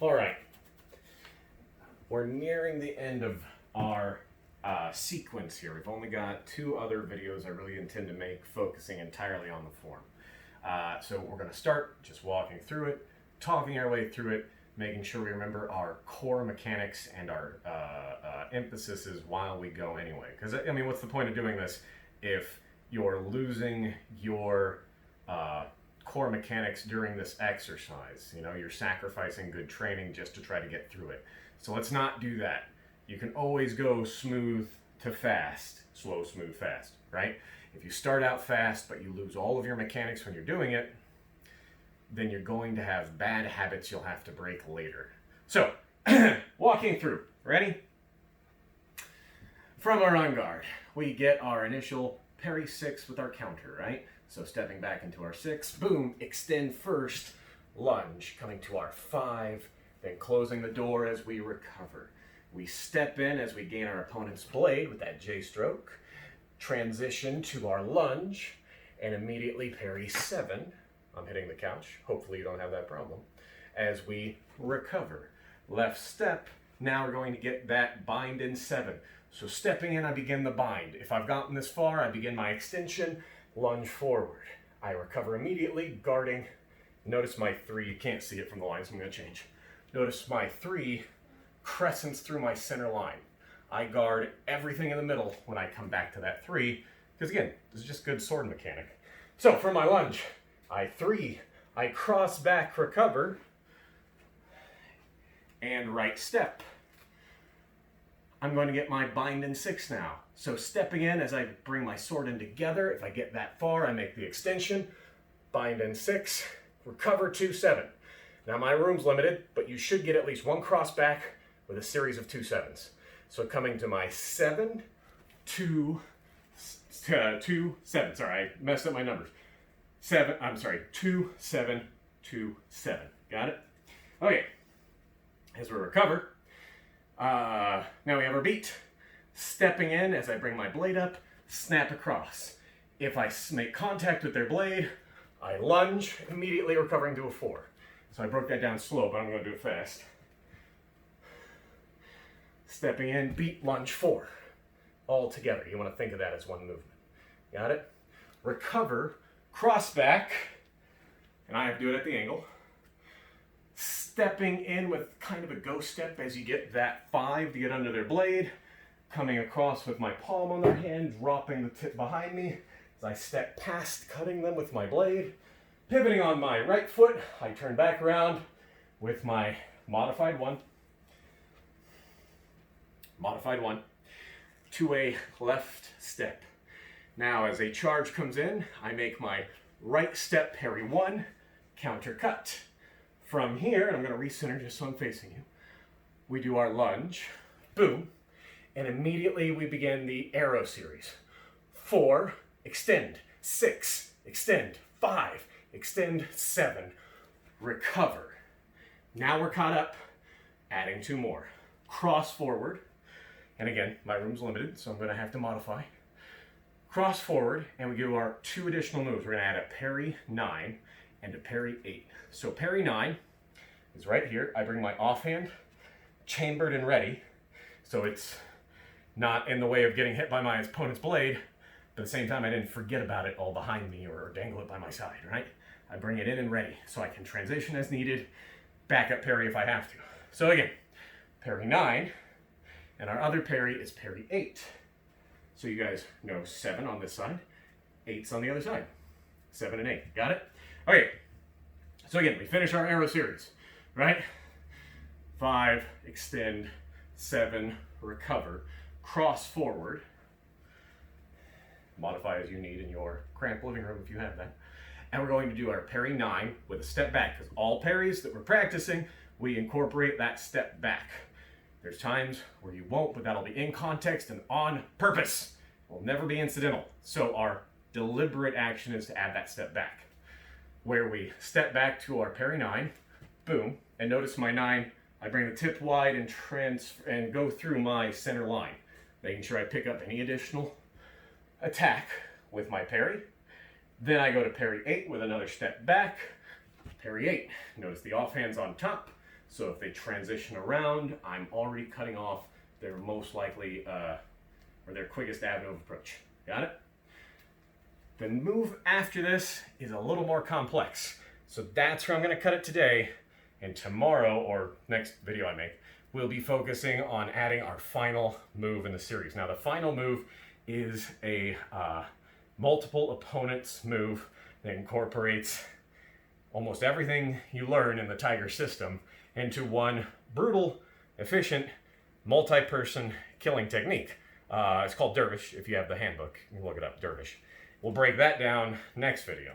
All right, we're nearing the end of our sequence here. We've only got 2 other videos I really intend to make focusing entirely on the form. So we're going to start just walking through it, talking our way through it, making sure we remember our core mechanics and our emphases while we go anyway. Because, I mean, what's the point of doing this if you're losing your core mechanics during this exercise? You know, you're sacrificing good training just to try to get through it. So let's not do that. You can always go smooth to fast, slow, smooth, fast, right? If you start out fast but you lose all of your mechanics when you're doing it, then you're going to have bad habits you'll have to break later. So, walking through, ready? From our on guard, we get our initial parry 6 with our counter, right? So stepping back into our 6, boom, extend first, lunge, coming to our 5, then closing the door as we recover. We step in as we gain our opponent's blade with that J stroke, transition to our lunge, and immediately parry 7. I'm hitting the couch. Hopefully you don't have that problem. As we recover. Left step, now we're going to get that bind in 7. So stepping in, I begin the bind. If I've gotten this far, I begin my extension, lunge forward. I recover immediately, guarding. Notice my 3, you can't see it from the line, so I'm going to change. Notice my 3 crescents through my center line. I guard everything in the middle when I come back to that 3, because again, this is just good sword mechanic. So for my lunge, I 3, I cross back, recover, and right step. I'm going to get my bind in 6 now. So stepping in as I bring my sword in together, if I get that far, I make the extension, bind in 6, recover 2, 7. Now my room's limited, but you should get at least 1 cross back with a series of 2 7s. So coming to my 7, 2, 2, 7. Sorry, I messed up my numbers. 2, 7, 2, 7. Got it? Okay. As we recover, now we have our beat. Stepping in as I bring my blade up, snap across. If I make contact with their blade, I lunge, immediately recovering to a 4. So I broke that down slow, but I'm going to do it fast. Stepping in, beat, lunge, 4. All together. You want to think of that as one movement. Got it? Recover, cross back, and I have to do it at the angle. Stepping in with kind of a ghost step as you get that 5 to get under their blade. Coming across with my palm on their hand, dropping the tip behind me as I step past, cutting them with my blade. Pivoting on my right foot, I turn back around with my modified 1 to a left step. Now as a charge comes in, I make my right step parry 1, counter cut. From here, and I'm going to recenter just so I'm facing you, we do our lunge, boom, and immediately we begin the arrow series. 4, extend, 6, extend, 5, extend, 7, recover. Now we're caught up, adding 2 more. Cross forward, and again, my room's limited, so I'm going to have to modify. Cross forward, and we do our 2 additional moves. We're going to add a parry 9 and a parry 8. So parry 9 is right here. I bring my offhand, chambered and ready, so it's not in the way of getting hit by my opponent's blade, but at the same time I didn't forget about it all behind me or dangle it by my side, right? I bring it in and ready, so I can transition as needed, back up parry if I have to. So again, parry 9, and our other parry is parry 8. So you guys know 7 on this side, 8's on the other side. 7 and 8, got it? Okay, so again, we finish our arrow series, right? 5, extend, 7, recover, cross forward, modify as you need in your cramped living room if you have that. And we're going to do our parry 9 with a step back, because all parries that we're practicing, we incorporate that step back. There's times where you won't, but that'll be in context and on purpose. It will never be incidental. So our deliberate action is to add that step back, where we step back to our parry 9, boom, and notice my 9, I bring the tip wide and go through my center line, making sure I pick up any additional attack with my parry. Then I go to parry 8 with another step back, parry 8. Notice the offhand's on top, So if they transition around, I'm already cutting off their most likely, or their quickest avenue of approach. Got it? The move after this is a little more complex. So that's where I'm going to cut it today. And tomorrow, or next video I make, we'll be focusing on adding our final move in the series. Now the final move is a multiple opponents move that incorporates almost everything you learn in the Tiger system into one brutal, efficient, multi-person killing technique. It's called Dervish. If you have the handbook, you can look it up, Dervish. We'll break that down next video.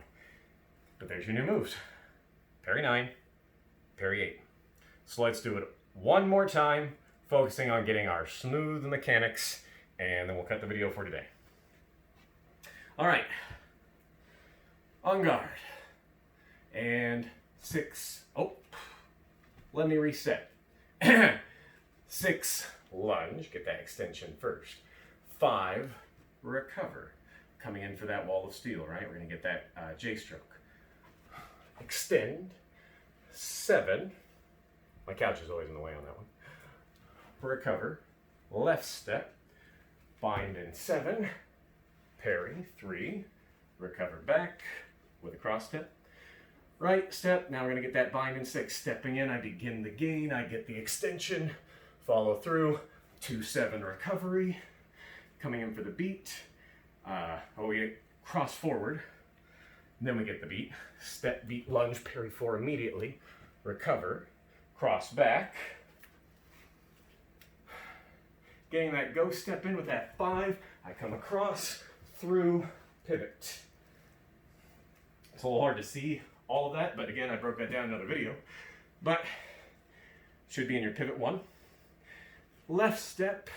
But there's your new moves. Parry 9, parry 8. So let's do it one more time, focusing on getting our smooth mechanics, and then we'll cut the video for today. All right. On guard. And 6. Oh, let me reset. 6, lunge. Get that extension first. 5, recover. Coming in for that wall of steel, right? We're going to get that J stroke. Extend. 7. My couch is always in the way on that one. Recover. Left step. Bind in 7. Parry. 3. Recover back with a cross step. Right step. Now we're going to get that bind in 6. Stepping in, I begin the gain. I get the extension. Follow through. 2-7 recovery. Coming in for the beat. We get cross forward. Then we get the beat. Step, beat, lunge, parry 4 immediately. Recover. Cross back. Getting that go step in with that 5. I come across, through, pivot. It's a little hard to see all of that, but again, I broke that down in another video. But should be in your pivot 1. Left step,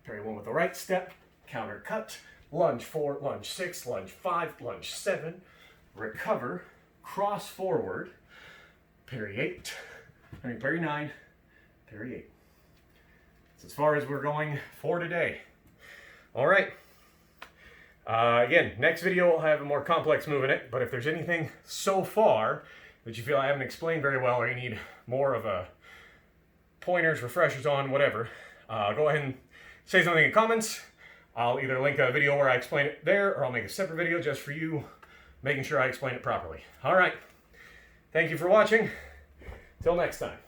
parry 1 with the right step, counter cut, lunge 4, lunge 6, lunge 5, lunge 7, recover, cross forward, parry 8, parry 9, parry 8. That's as far as we're going for today. All right. Again, next video will have a more complex move in it, but if there's anything so far that you feel I haven't explained very well, or you need more of a pointers, refreshers on, whatever, go ahead and say something in comments. I'll either link a video where I explain it there, or I'll make a separate video just for you, making sure I explain it properly. All right. Thank you for watching. Till next time.